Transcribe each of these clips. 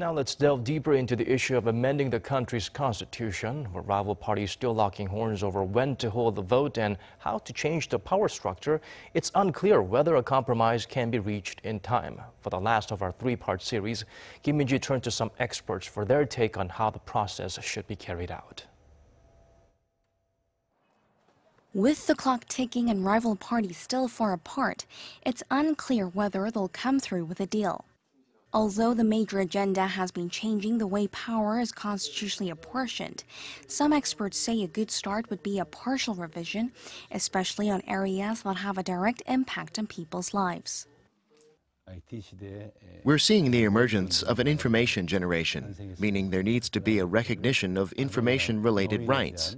Now let's delve deeper into the issue of amending the country's constitution, where rival parties still locking horns over when to hold the vote and how to change the power structure. It's unclear whether a compromise can be reached in time. For the last of our three-part series, Kim Min-ji turned to some experts for their take on how the process should be carried out. With the clock ticking and rival parties still far apart, it's unclear whether they'll come through with a deal. Although the major agenda has been changing the way power is constitutionally apportioned, some experts say a good start would be a partial revision, especially on areas that have a direct impact on people's lives. We're seeing the emergence of an information generation, meaning there needs to be a recognition of information-related rights.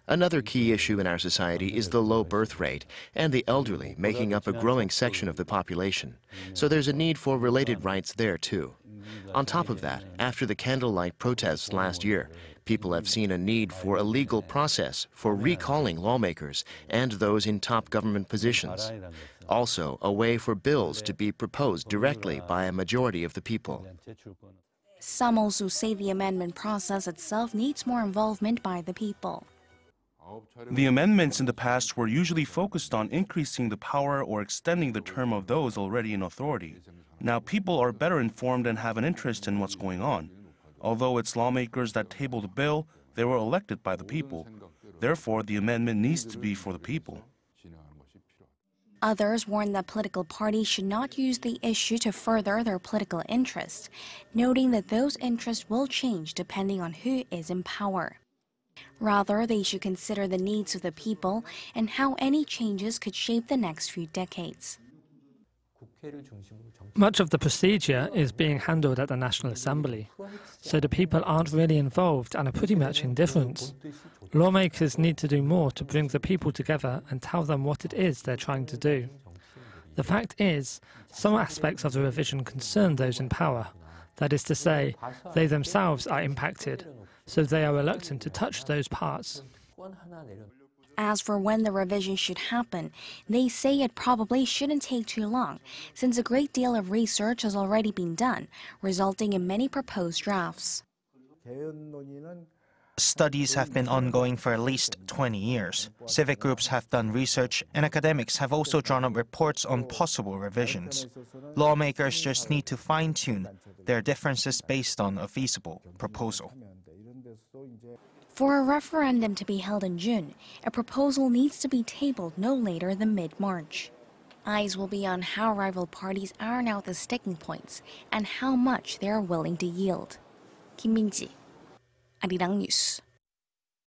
Another key issue in our society is the low birth rate and the elderly making up a growing section of the population. So there's a need for related rights there too. On top of that, after the candlelight protests last year, people have seen a need for a legal process for recalling lawmakers and those in top government positions. Also, a way for bills to be proposed directly by a majority of the people. Some also say the amendment process itself needs more involvement by the people. The amendments in the past were usually focused on increasing the power or extending the term of those already in authority. Now people are better informed and have an interest in what's going on. Although it's lawmakers that table the bill, they were elected by the people. Therefore, the amendment needs to be for the people. Others warn that political parties should not use the issue to further their political interests, noting that those interests will change depending on who is in power. Rather, they should consider the needs of the people and how any changes could shape the next few decades. Much of the procedure is being handled at the National Assembly, so the people aren't really involved and are pretty much indifferent. Lawmakers need to do more to bring the people together and tell them what it is they're trying to do. The fact is, some aspects of the revision concern those in power. That is to say, they themselves are impacted, so they are reluctant to touch those parts. As for when the revision should happen, they say it probably shouldn't take too long, since a great deal of research has already been done, resulting in many proposed drafts. Studies have been ongoing for at least 20 years. Civic groups have done research, and academics have also drawn up reports on possible revisions. Lawmakers just need to fine-tune their differences based on a feasible proposal. For a referendum to be held in June, a proposal needs to be tabled no later than mid-March. Eyes will be on how rival parties iron out the sticking points and how much they are willing to yield. Kim Min-ji, Arirang News.